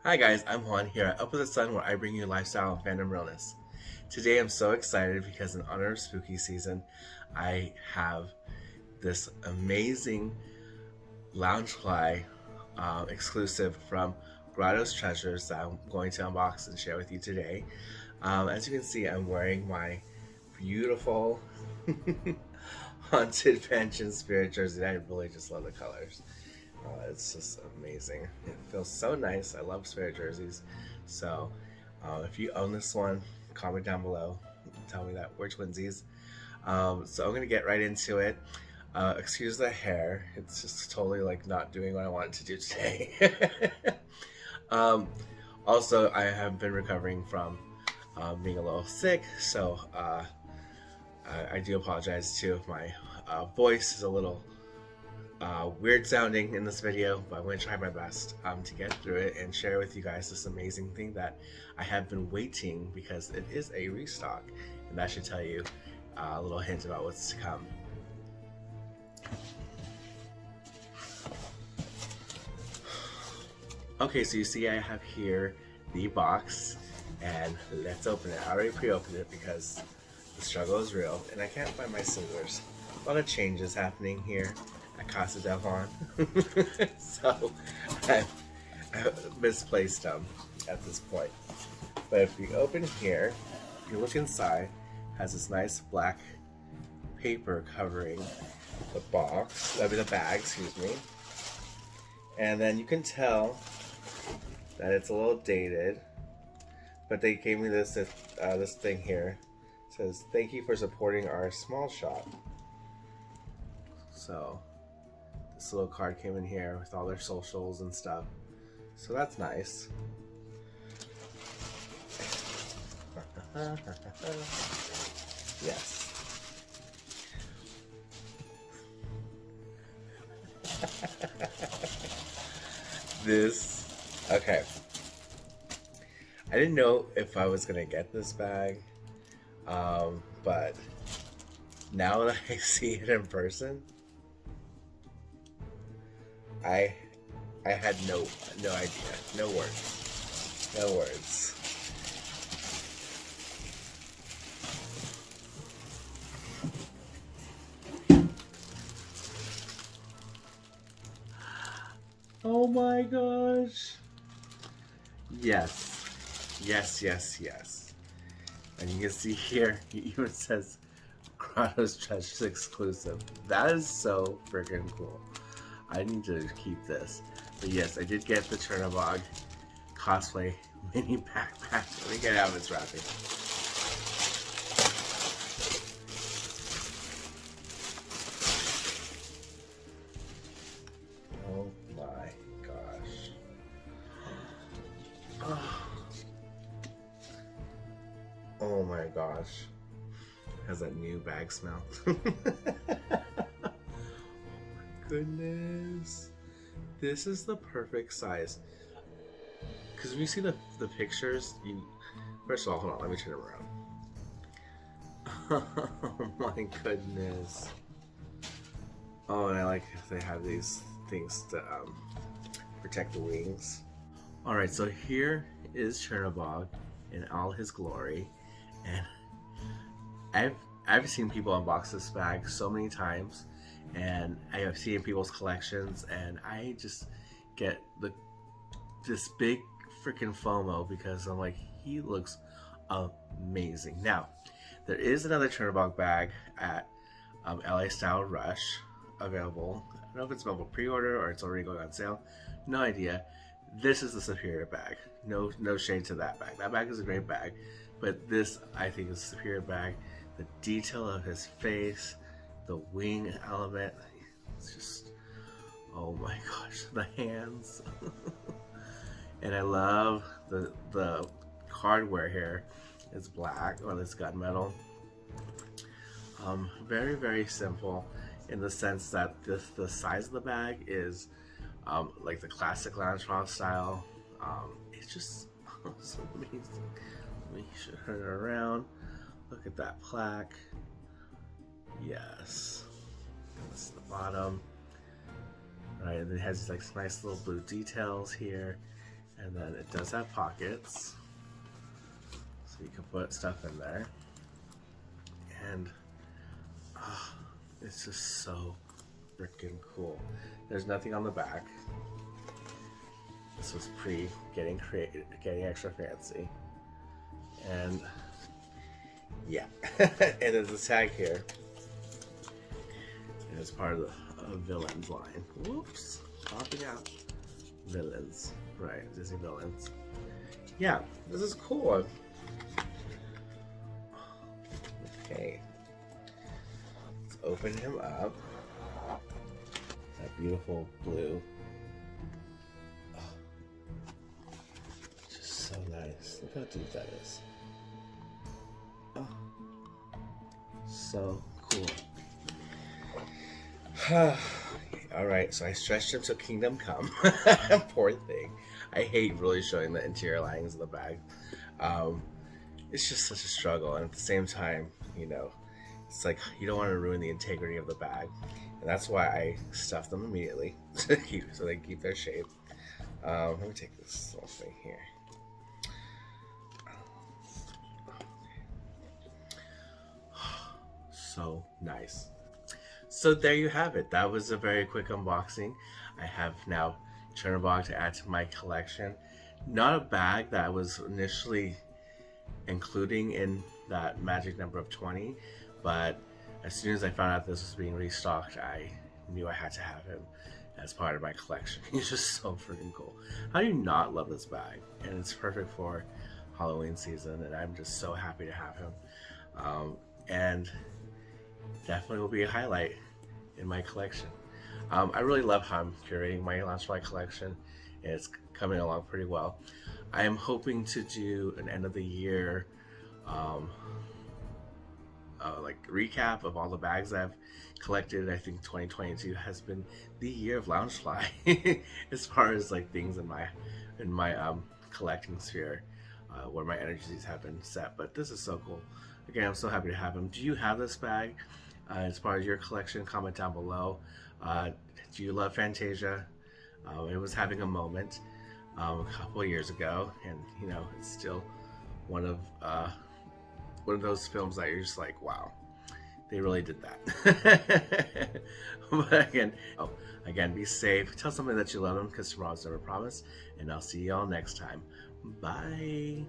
Hi guys, I'm Juan here at Up with the Sun where I bring you lifestyle and fandom realness. Today I'm so excited because in honor of spooky season, I have this amazing Loungefly exclusive from Grotto Treasures that I'm going to unbox and share with you today. As you can see, I'm wearing my beautiful Haunted Mansion Spirit jersey. I really just love the colors. It's just amazing. It feels so nice. I love spirit jerseys. So, if you own this one, comment down below. Tell me that we're twinsies. So I'm gonna get right into it. Excuse the hair. It's just totally like not doing what I wanted to do today. um, Also, I have been recovering from being a little sick, so I do apologize too if my voice is a little weird sounding in this video, but I'm going to try my best to get through it and share with you guys this amazing thing that I have been waiting because it is a restock, and that should tell you a little hint about what's to come. Okay, so you see I have here the box, and let's open it. I already pre-opened it because the struggle is real, and I can't find my scissors. A lot of changes happening here at Casa del Juan. So I've misplaced them at this point. But if you open here, if you look inside, it has this nice black paper covering the box, the bag, excuse me. And then you can tell that it's a little dated, but they gave me this thing here. It says, "Thank you for supporting our small shop." So this little card came in here with all their socials and stuff. So that's nice. Yes. Okay. I didn't know if I was gonna get this bag, but now that I see it in person, I had no idea, no words, no words. Oh my gosh! Yes, yes, yes, yes. And you can see here, it even says Grotto Treasures exclusive. That is so freaking cool. I need to keep this. But yes, I did get the Chernobog cosplay mini backpack. Let me get out of its wrapping. Oh my gosh. Oh my gosh. It has that new bag smell. Goodness, this is the perfect size. Because when you see the pictures, you first of all, hold on, let me turn it around. Oh my goodness. Oh, and I like they have these things to protect the wings. All right, so here is Chernobog in all his glory, and I've seen people unbox this bag so many times, and I have seen people's collections, and I just get this big freaking FOMO because I'm like, he looks amazing. Now, there is another Chernobog bag at LA Style Rush available. I don't know if it's available pre-order or it's already going on sale. No idea. This is the superior bag. No shade to that bag. That bag is a great bag, but this I think is a superior bag. The detail of his face, the wing element, it's just, oh my gosh, the hands. And I love the hardware here. It's black, or this gunmetal. Very, very simple in the sense that the size of the bag is like the classic Loungefly style. It's just so amazing. Let me turn it around. Look at that plaque. Yes. This is the bottom. Right, and it has like nice little blue details here. And then it does have pockets, so you can put stuff in there. And it's just so freaking cool. There's nothing on the back. This was getting extra fancy. And yeah, and there's a tag here. And it's part of the Villains line. Whoops, popping out. Villains, right? Disney Villains. Yeah, this is cool. Okay, let's open him up. That beautiful blue. Oh, just so nice. Look how deep that is. Oh, so cool. Alright, so I stretched him till Kingdom Come. Poor thing. I hate really showing the interior linings of the bag. It's just such a struggle, and at the same time, you know, it's like you don't want to ruin the integrity of the bag. And that's why I stuff them immediately so they keep their shape. Let me take this little thing here. So nice. So there you have it. That was a very quick unboxing. I have now Chernobog to add to my collection. Not a bag that I was initially including in that magic number of 20, but as soon as I found out this was being restocked, I knew I had to have him as part of my collection. He's just so freaking cool. How do you not love this bag? And it's perfect for Halloween season, and I'm just so happy to have him. And definitely will be a highlight in my collection. I really love how I'm curating my Loungefly collection. It's coming along pretty well. I am hoping to do an end of the year like recap of all the bags I've collected. I think 2022 has been the year of Loungefly as far as like things in my collecting sphere where my energies have been set. But this is so cool. Again, I'm so happy to have him. Do you have this bag as part of your collection? Comment down below. Do you love Fantasia? It was having a moment a couple of years ago, and you know, it's still one of those films that you're just like, wow, they really did that. But again, be safe. Tell somebody that you love them, because tomorrow's never promised. And I'll see y'all next time. Bye.